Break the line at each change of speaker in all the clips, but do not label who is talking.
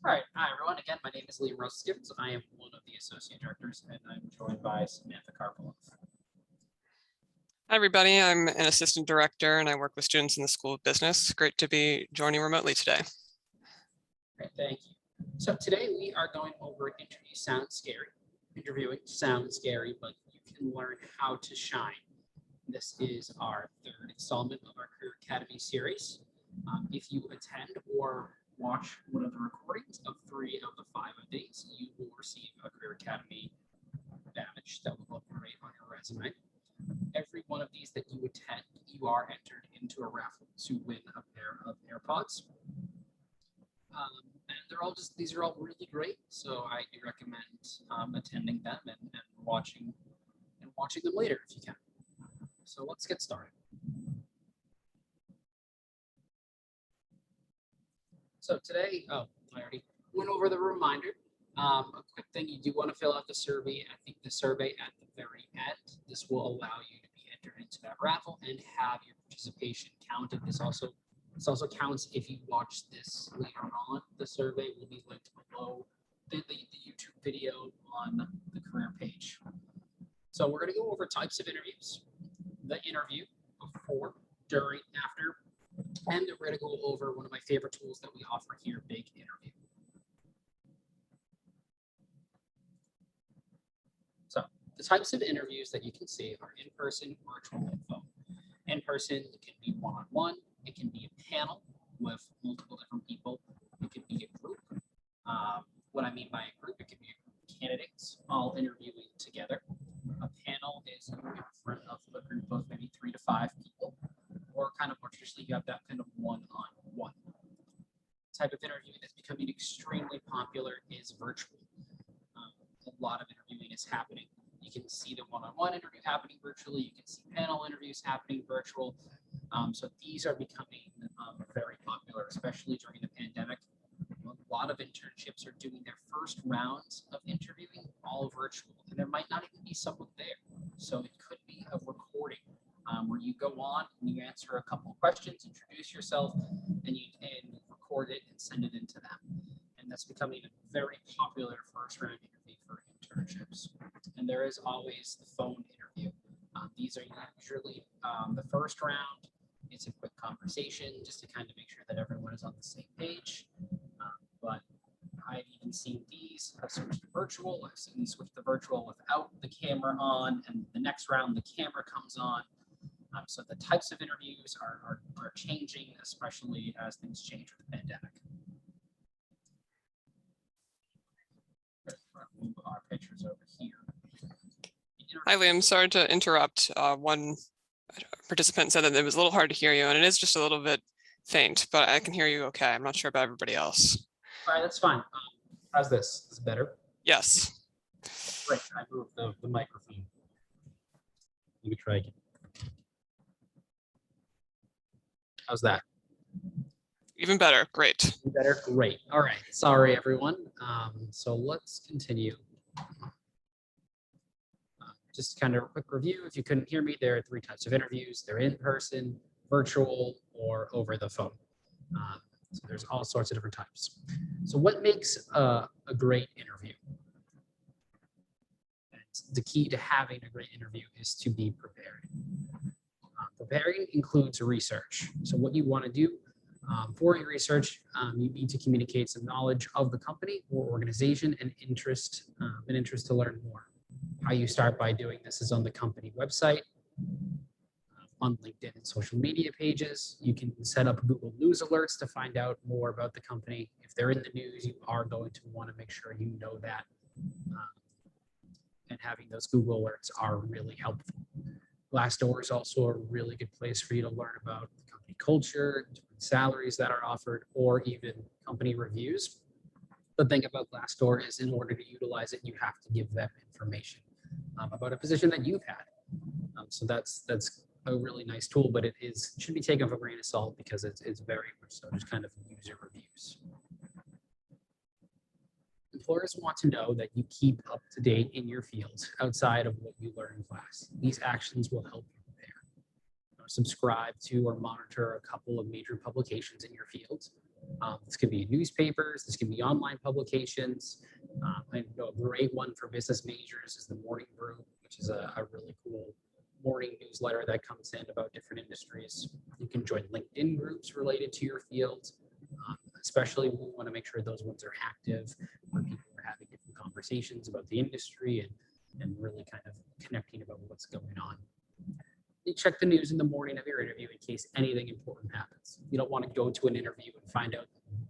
All right, hi everyone. Again, my name is Liam Roseskibbs. I am one of the associate directors, and I'm joined by Samantha Karpolov.
Hi, everybody. I'm an assistant director, and I work with students in the School of Business. Great to be joining remotely today.
Great, thank you. So today we are going over interview sounds scary. Interviewing sounds scary, but you can learn how to shine. This is our third installment of our Career Academy series. If you attend or watch one of the recordings of 3 of the 5 of these, you will receive a Career Academy badge that will look great on your resume. Every one of these that you attend, you are entered into a raffle to win a pair of AirPods. And these are all really great. So I do recommend attending them and watching them later if you can. So let's get started. So today, I already went over the reminder. A quick thing, you do want to fill out the survey. I think the survey at the very end. This will allow you to be entered into that raffle and have your participation counted. This also counts if you watch this later on. The survey will be linked below the YouTube video on the career page. So we're going to go over types of interviews, the interview, before, during, after, and we're going to go over one of my favorite tools that we offer here, Big Interview. So the types of interviews that you can see are in-person, virtual, and phone. In-person, it can be one-on-one. It can be a panel with multiple different people. It could be a group. What I mean by a group, it could be a group of candidates all interviewing together. A panel is in front of a group of maybe 3 to 5 people, or kind of more traditionally, you have that kind of one-on-one. Type of interviewing that's becoming extremely popular is virtual. A lot of interviewing is happening. You can see the one-on-one interview happening virtually. You can see panel interviews happening virtual. So these are becoming very popular, especially during the pandemic. A lot of internships are doing their first rounds of interviewing all virtual, and there might not even be someone there. So it could be a recording where you go on and you answer a couple of questions, introduce yourself, and you record it and send it into them. And that's becoming a very popular first round interview for internships. And there is always the phone interview. These are usually the first round. It's a quick conversation just to kind of make sure that everyone is on the same page. But I've even seen these have switched to virtual. I've seen these switch to virtual without the camera on, and the next round the camera comes on. So the types of interviews are changing, especially as things change with the pandemic. Move our pictures over here.
Hi, Liam. Sorry to interrupt. One participant said that it was a little hard to hear you, and it is just a little bit faint, but I can hear you okay. I'm not sure about everybody else.
All right, that's fine. How's this? Is it better?
Yes.
Great. I moved the microphone. Let me try again. How's that?
Even better. Great.
Better? Great. All right. Sorry, everyone. So let's continue. Just kind of a quick review. If you couldn't hear me, there are 3 types of interviews. They're in person, virtual, or over the phone. So there's all sorts of different types. So what makes a great interview? The key to having a great interview is to be prepared. Preparing includes research. So what you want to do for your research, you need to communicate some knowledge of the company or organization and interest to learn more. How you start by doing this is on the company website, on LinkedIn and social media pages. You can set up Google News alerts to find out more about the company. If they're in the news, you are going to want to make sure you know that. And having those Google alerts are really helpful. Glassdoor is also a really good place for you to learn about the company culture, salaries that are offered, or even company reviews. The thing about Glassdoor is in order to utilize it, you have to give them information about a position that you've had. So that's a really nice tool, but it should be taken with a grain of salt because it's very much so just kind of user reviews. Employers want to know that you keep up to date in your field outside of what you learn in class. These actions will help you prepare. Subscribe to or monitor a couple of major publications in your field, This could be newspapers, this can be online publications. I know a great one for business majors is the Morning Brew, which is a really cool morning newsletter that comes in about different industries. You can join LinkedIn groups related to your field, especially we want to make sure those ones are active, where people are having different conversations about the industry and really kind of connecting about what's going on. You check the news in the morning of your interview in case anything important happens. You don't want to go to an interview and find out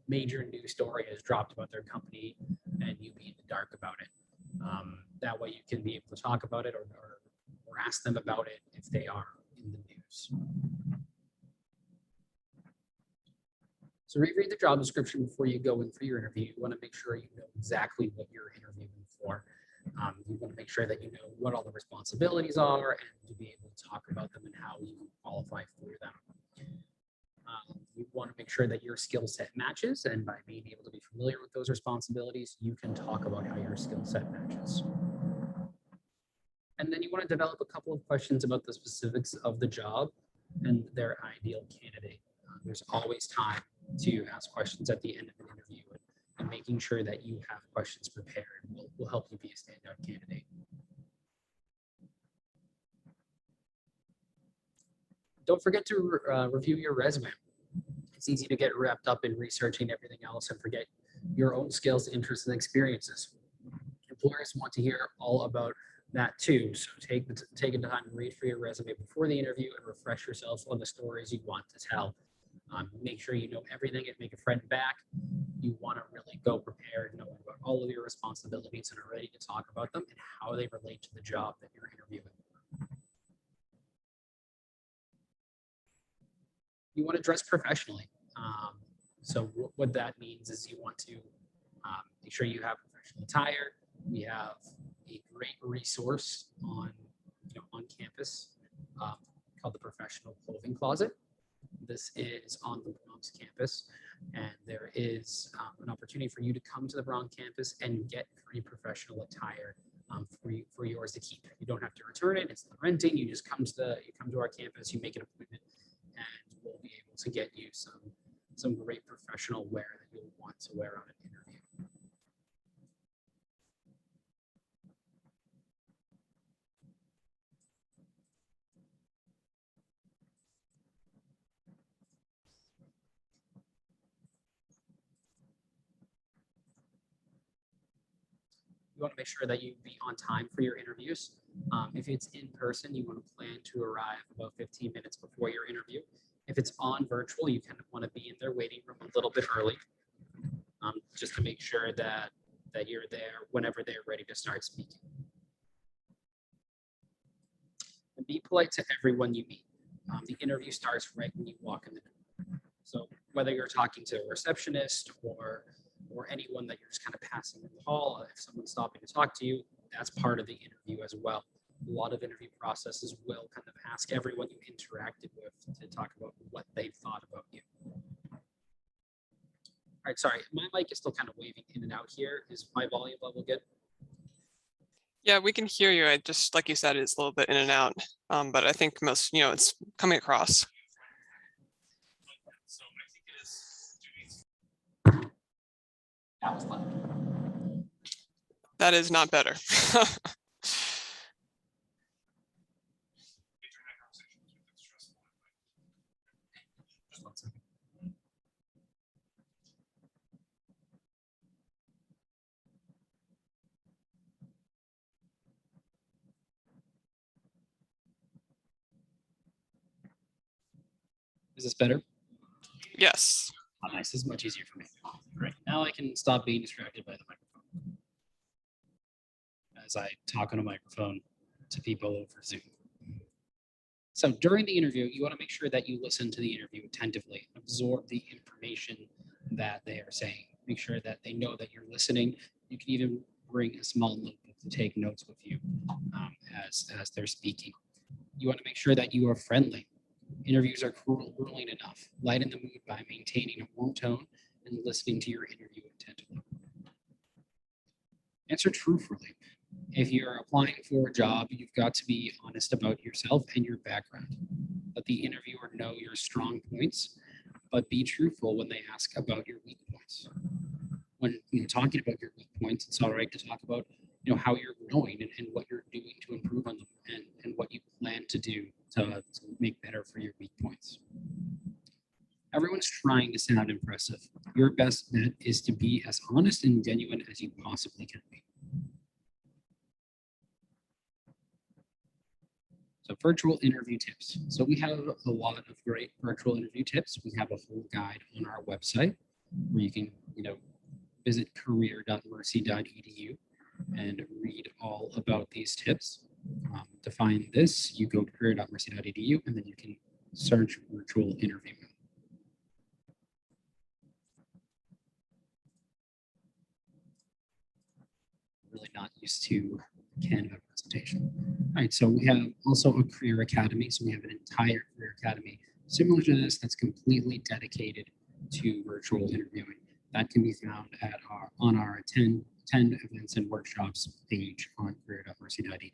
major news story has dropped about their company and you be in the dark about it. That way you can be able to talk about it or ask them about it if they are in the news. So reread the job description before you go in for your interview. You want to make sure you know exactly what you're interviewing for. You want to make sure that you know what all the responsibilities are and to be able to talk about them and how you qualify for them. You want to make sure that your skill set matches, and by being able to be familiar with those responsibilities, you can talk about how your skill set matches. And then you want to develop a couple of questions about the specifics of the job and their ideal candidate. There's always time to ask questions at the end of an interview, and making sure that you have questions prepared will help you be a standout candidate. Don't forget to review your resume. It's easy to get wrapped up in researching everything else and forget your own skills, interests, and experiences. Employers want to hear all about that too. So take the time to read for your resume before the interview and refresh yourself on the stories you want to tell. Make sure you know everything and make a friend back. You want to really go prepared, knowing about all of your responsibilities and are ready to talk about them and how they relate to the job that you're interviewing. You want to dress professionally. So what that means is you want to make sure you have professional attire. We have a great resource on campus called the Professional Clothing Closet. This is on the Bronx campus, and there is an opportunity for you to come to the Bronx campus and get free professional attire for yours to keep. You don't have to return it; it's not renting. You just come to our campus, you make an appointment, and we'll be able to get you some great professional wear that you'll want to wear on an interview. You want to make sure that you be on time for your interviews. If it's in person, you want to plan to arrive about 15 minutes before your interview. If it's on virtual, you kind of want to be in their waiting room a little bit early, just to make sure that you're there whenever they're ready to start speaking. And be polite to everyone you meet. The interview starts right when you walk in the door. So whether you're talking to a receptionist or anyone that you're just kind of passing in the hall, if someone's stopping to talk to you, that's part of the interview as well. A lot of interview processes will kind of ask everyone you interacted with to talk about what they thought about you. All right, sorry, my mic is still kind of waving in and out here. Is my volume level good?
Yeah, we can hear you. I just, like you said, it's a little bit in and out, but I think most, it's coming across.
That was loud.
That is not better.
Is this better?
Yes.
Oh, nice. This is much easier for me. Great. Now I can stop being distracted by the microphone as I talk on a microphone to people over Zoom. So during the interview, you want to make sure that you listen to the interview attentively, absorb the information that they are saying. Make sure that they know that you're listening. You can even bring a small notebook to take notes with you as they're speaking. You want to make sure that you are friendly. Interviews are grueling enough. Lighten the mood by maintaining a warm tone and listening to your interview attentively. Answer truthfully. If you're applying for a job, you've got to be honest about yourself and your background. Let the interviewer know your strong points, but be truthful when they ask about your weak points. When talking about your weak points, it's all right to talk about how you're growing and what you're doing to improve on them and what you plan to do to make better for your weak points. Everyone's trying to sound impressive. Your best bet is to be as honest and genuine as you possibly can be. So virtual interview tips. So we have a lot of great virtual interview tips. We have a whole guide on our website where you can, visit career.mercy.edu and read all about these tips. To find this, you go to career.mercy.edu and then you can search virtual interview. Really not used to Canva presentation. All right, so we have also a career academy. So we have an entire career academy similar to this that's completely dedicated to virtual interviewing. That can be found at on our 10 events and workshops page on career.mercy.edu.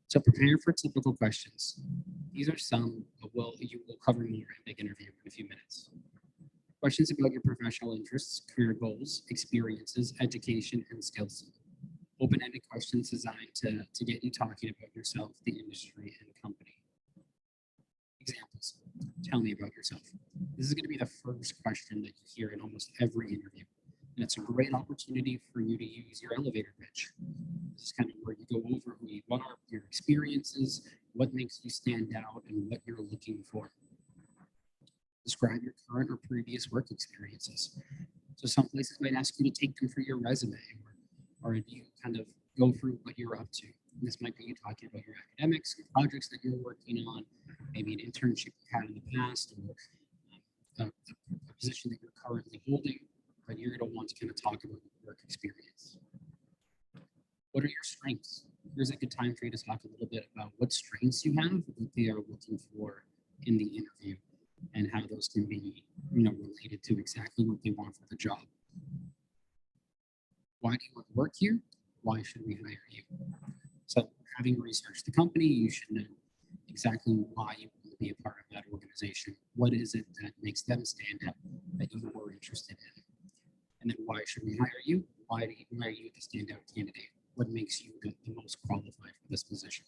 So prepare for typical questions. These are some, you will cover more in a big interview in a few minutes. Questions about your professional interests, career goals, experiences, education, and skills. Open-ended questions designed to get you talking about yourself, the industry, and company. Examples. Tell me about yourself. This is going to be the first question that you hear in almost every interview. And it's a great opportunity for you to use your elevator pitch. This is kind of where you go over who you are, your experiences, what makes you stand out, and what you're looking for. Describe your current or previous work experiences. So some places might ask you to take them for your resume, or you kind of go through what you're up to. And this might be you talking about your academics, your projects that you're working on, maybe an internship you had in the past, or a position that you're currently holding, but you're going to want to kind of talk about your work experience. What are your strengths? Here's a good time for you to talk a little bit about what strengths you have, what they are looking for in the interview, and how those can be, related to exactly what they want for the job. Why do you want to work here? Why should we hire you? So having researched the company, you should know exactly why you want to be a part of that organization. What is it that makes them stand out that you were interested in? And then why should we hire you? Why are you the standout candidate? What makes you the most qualified for this position?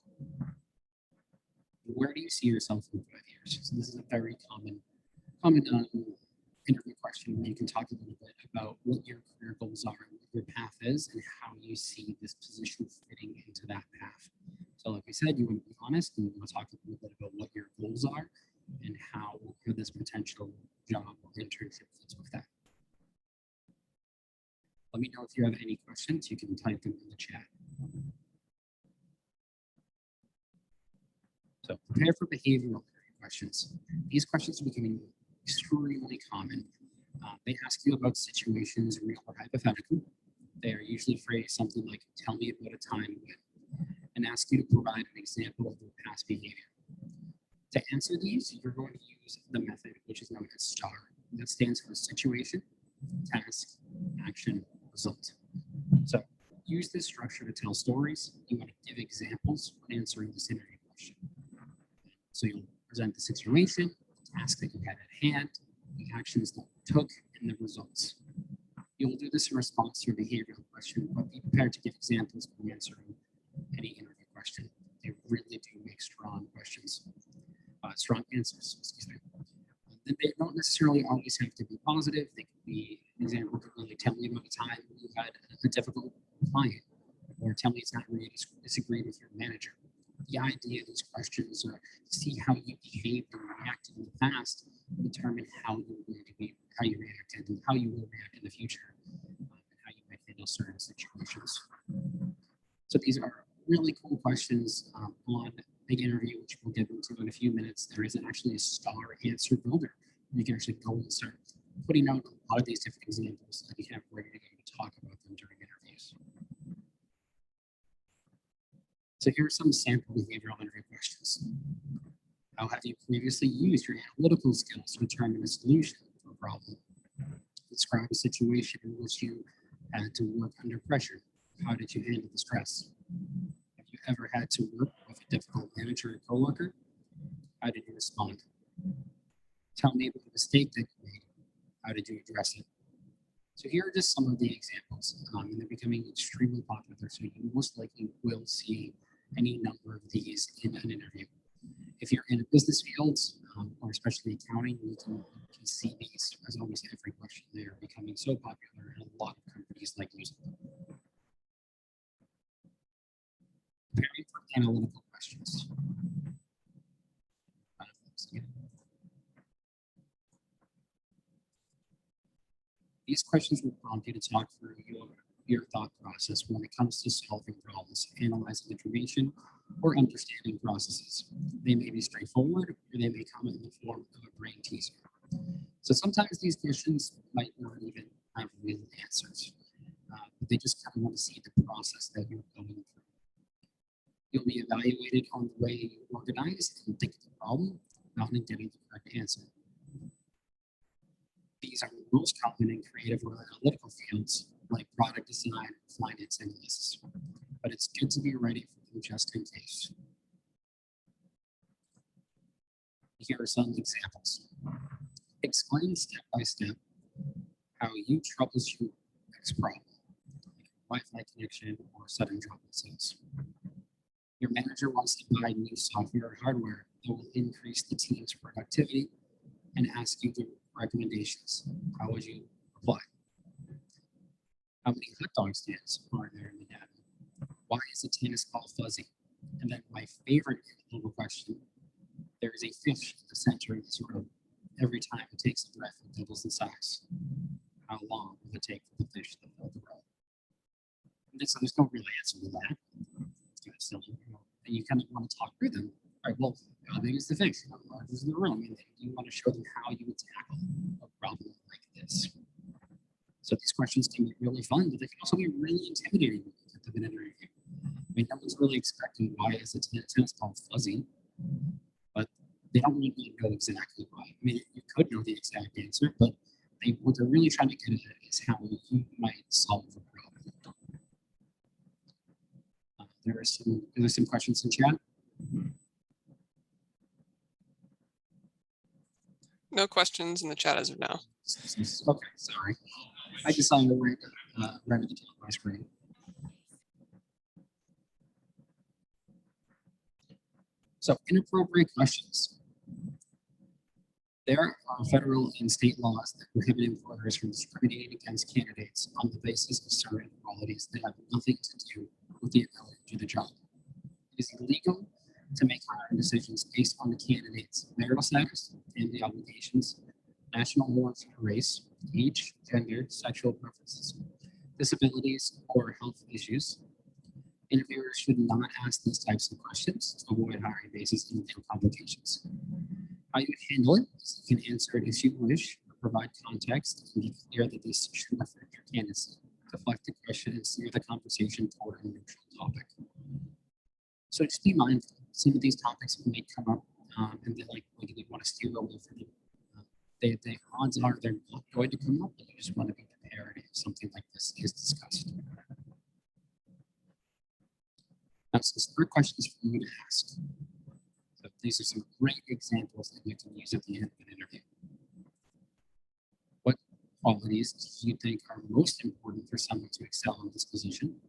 Where do you see yourself in 5 years? So this is a very common interview question where you can talk a little bit about what your career goals are, what your path is, and how you see this position fitting into that path. So like we said, you want to be honest and you want to talk a little bit about what your goals are and how this potential job or internship fits with that. Let me know if you have any questions. You can type them in the chat. So prepare for behavioral questions. These questions are becoming extremely common. They ask you about situations, real or hypothetical. They are usually phrased something like, tell me about a time when, and ask you to provide an example of their past behavior. To answer these, you're going to use the method which is known as STAR. That stands for situation, task, action, result. So use this structure to tell stories. You want to give examples when answering this interview question. So you'll present the situation, the task that you had at hand, the actions that you took, and the results. You'll do this in response to your behavioral question, but be prepared to give examples when answering any interview question. They really do make strong questions, strong answers, excuse me. They don't necessarily always have to be positive. They could be, an example could really tell me about a time when you had a difficult client, or tell me it's not really disagreed with your manager. The idea of these questions are to see how you behaved and reacted in the past and determine how you're going to be, how you reacted and how you will react in the future, and how you might handle certain situations. So these are really cool questions on Big Interview, which we'll get into in a few minutes. There is actually a STAR answer builder. You can actually go and start putting out a lot of these different examples that you have ready to go to talk about them during interviews. So here are some sample behavioral interview questions. How have you previously used your analytical skills to determine a solution for a problem? Describe a situation in which you had to work under pressure. How did you handle the stress? Have you ever had to work with a difficult manager or coworker? How did you respond? Tell me about a mistake that you made. How did you address it? So here are just some of the examples, and they're becoming extremely popular. So you most likely will see any number of these in an interview. If you're in a business field, or especially accounting, you can see these as almost every question. They are becoming so popular, and a lot of companies like using them. Preparing for analytical questions. These questions will prompt you to talk through your thought process when it comes to solving problems, analyzing information, or understanding processes. They may be straightforward, or they may come in the form of a brain teaser. So sometimes these questions might not even have real answers, but they just kind of want to see the process that you're going through. You'll be evaluated on the way you organize and think of the problem, not in getting the correct answer. These are the most common in creative or analytical fields like product design, finance analysts, but it's good to be ready for them just in case. Here are some examples. Explain step by step how you troubleshoot X problem, like Wi-Fi connection or sudden drop in sales. Your manager wants to buy new software or hardware that will increase the team's productivity and ask you for recommendations. How would you apply? How many hot dog stands are there in the data? Why is the tennis ball fuzzy? And then my favorite little question, there is a fish in the center of this room. Every time it takes a breath, it doubles in size. How long will it take for the fish to fill the room? So there's no real answer to that. It's kind of silly. And you kind of want to talk through them. All right, well, how big is the fish? How large is the room? And you want to show them how you would tackle a problem like this. So these questions can be really fun, but they can also be really intimidating at the minute interview. I mean, no one's really expecting why is a tennis ball fuzzy, but they don't really know exactly why. I mean, you could know the exact answer, but what they're really trying to get at is how you might solve a problem. There are some questions in chat.
No questions in the chat as of now.
Okay, sorry. I just saw you right at the top of my screen. So, inappropriate questions. There are federal and state laws that prohibit employers from discriminating against candidates on the basis of certain qualities that have nothing to do with the ability to do the job. It is illegal to make hiring decisions based on the candidate's marital status, family obligations, national origin, race, age, gender, sexual preferences, disabilities, or health issues. Interviewers should not ask these types of questions to avoid hiring basis and complications. How you handle it is you can answer it if you wish, or provide context and be clear that this should affect your candidacy. Deflect the question and steer the conversation toward a neutral topic. So just be mindful. Some of these topics may come up, and they they want to steer away from them. The odds are they're not going to come up, but you just want to be prepared if something like this is discussed. Now, so third questions for you to ask. So these are some great examples that you can use at the end of an interview. What qualities do you think are most important for someone to excel in this position?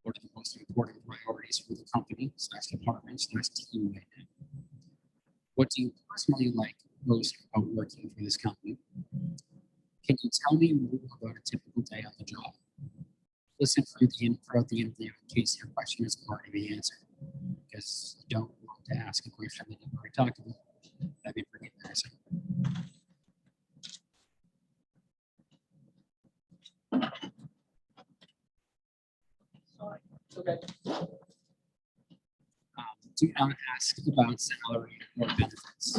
What are the most important priorities for the company / department / team right now? What do you personally like most about working for this company? Can you tell me more about a typical day on the job? Listen throughout the interview in case your question is already answered, because you don't want to ask a question that you've already talked about. That'd be pretty embarrassing. Okay. Do not ask about salary or benefits.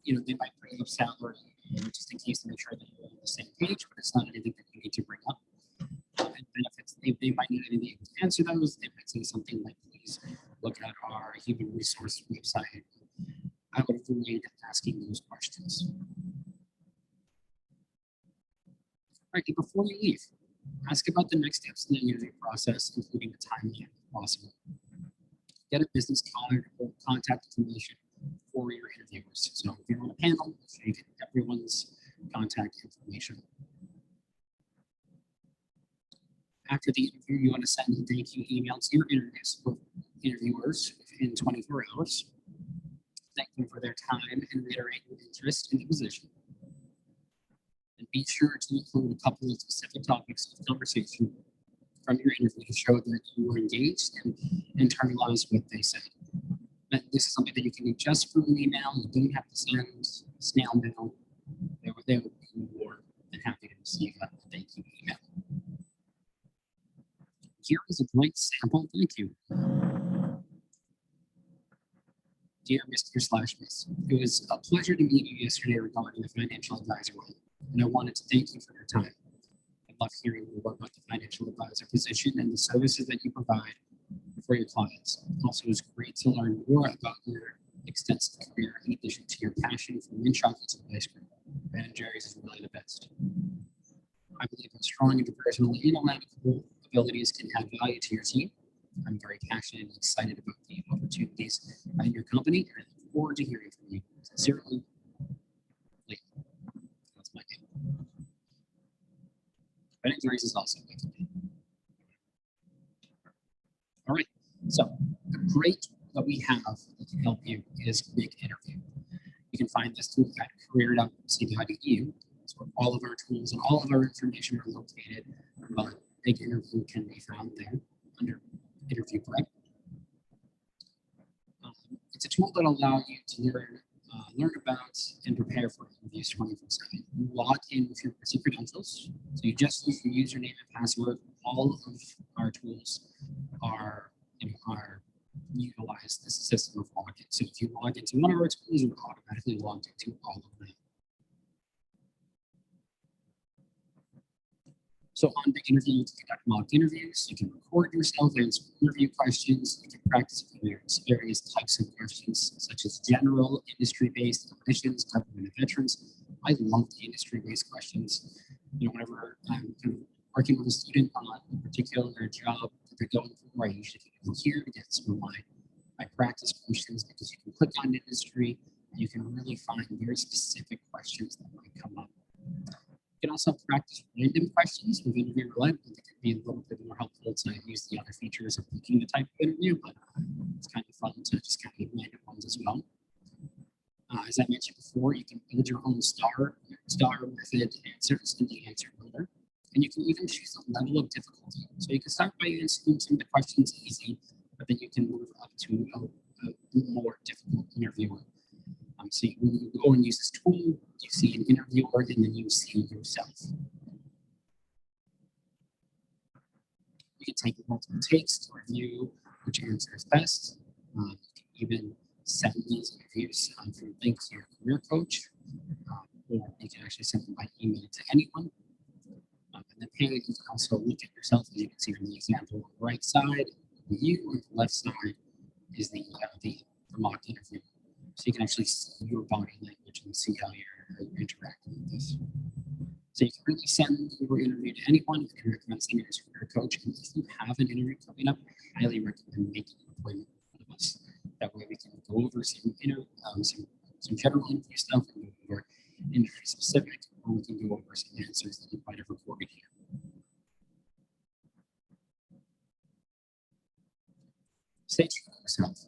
They might bring up salary just in case to make sure that you're on the same page, but it's not anything that you need to bring up. And benefits, they might not even be able to answer those. They might say something like, please look at our human resource website. I would avoid asking those questions. All right, and before you leave, ask about the next steps in the interview process, including the timeline if possible. Get a business card or contact information for your interviewers. So if you're on a panel, you get everyone's contact information. After the interview, you want to send a thank you email to your interviewers in 24 hours. Thank them for their time and reiterate your interest in the position. And be sure to include a couple of specific topics of conversation from your interview to show that you were engaged and internalize what they said. And this is something that you can do just through an email. You don't have to send snail mail. They would be more than happy to receive a thank you email. Here is a great sample thank you. Dear Mr./Miss, it was a pleasure to meet you yesterday regarding the financial advisor role, and I wanted to thank you for your time. I love hearing more about the financial advisor position and the services that you provide for your clients. Also, it was great to learn more about your extensive career in addition to your passion for mint chocolates and ice cream. Ben & Jerry's is really the best. I believe that strong interpersonal and analytical abilities can add value to your team. I'm very passionate and excited about the opportunities at your company, and I look forward to hearing from you. Sincerely, Lee. That's my name. Ben & Jerry's is also my company. All right, so the great that we have that can help you is Quick Interview. You can find this tool at career.cbi.edu. That's where all of our tools and all of our information are located, but Quick Interview can be found there under Interview Prep. It's a tool that allows you to learn about and prepare for interviews 24/7. You log in with your secret credentials, so you just use your username and password. All of our tools are utilize this system of login. So if you log into one of our tools, you're automatically logged into all of them. So on the interview, you can conduct mock interviews, you can record yourself, answer interview questions, you can practice various types of questions, such as general, industry-based questions, government and veterans. I love the industry-based questions. Whenever I'm kind of working with a student on a particular job that they're going for, I usually come here to get some of my practice questions, because you can click on industry, and you can really find very specific questions that might come up. You can also practice random questions with interview roulette. I think it can be a little bit more helpful to use the other features of picking the type of interview, but it's kind of fun to just kind of random ones as well. As I mentioned before, you can build your own star method answers in the answer builder, and you can even choose a level of difficulty. So you can start by answering some of the questions easy, but then you can move up to a more difficult interviewer. So when you go and use this tool, you see an interviewer, and then you see yourself. You can take multiple takes to review which answer is best. You can even send these interviews through link to your career coach, or you can actually send them by email to anyone. And then you can also look at yourself, as you can see from the example on the right side, you, on the left side is the mock interview. So you can actually see your body language and see how you're interacting with this. So you can really send your interview to anyone. You can recommend sending it to your coach. And if you have an interview coming up, I highly recommend making an appointment with one of us. That way we can go over some general interview stuff, and go over industry specific, or we can go over some answers that you might have recorded here. Stay true to yourself.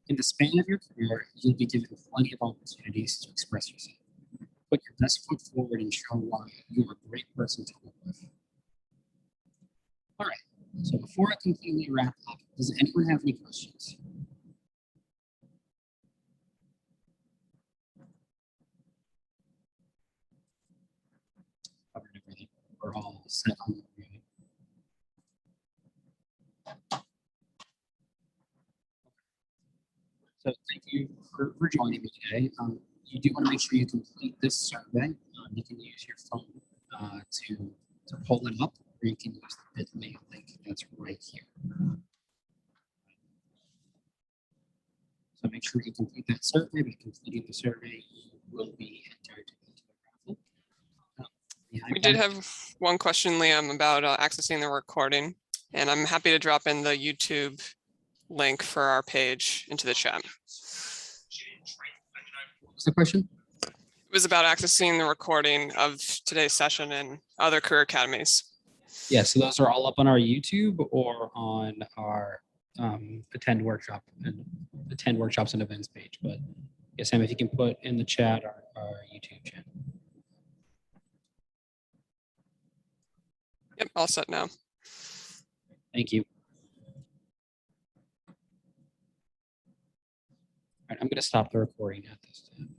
In the span of your career, you'll be given plenty of opportunities to express yourself. Put your best foot forward and show why you're a great person to work with. All right, so before I completely wrap up, does anyone have any questions? Covered everything. We're all set on the review. So thank you for joining me today. You do want to make sure you complete this survey. You can use your phone to pull it up, or you can use the bit.ly link that's right here. So make sure you complete that survey. By completing the survey, you will be entered into the raffle.
We did have one question, Liam, about accessing the recording, and I'm happy to drop in the YouTube link for our page into the chat.
the question?
It was about accessing the recording of today's session in other career academies.
Yeah, so those are all up on our YouTube or on our attend workshops and events page. But yeah, Sam, if you can put in the chat our YouTube channel.
Yep, all set now.
Thank you. All right, I'm going to stop the recording at this time.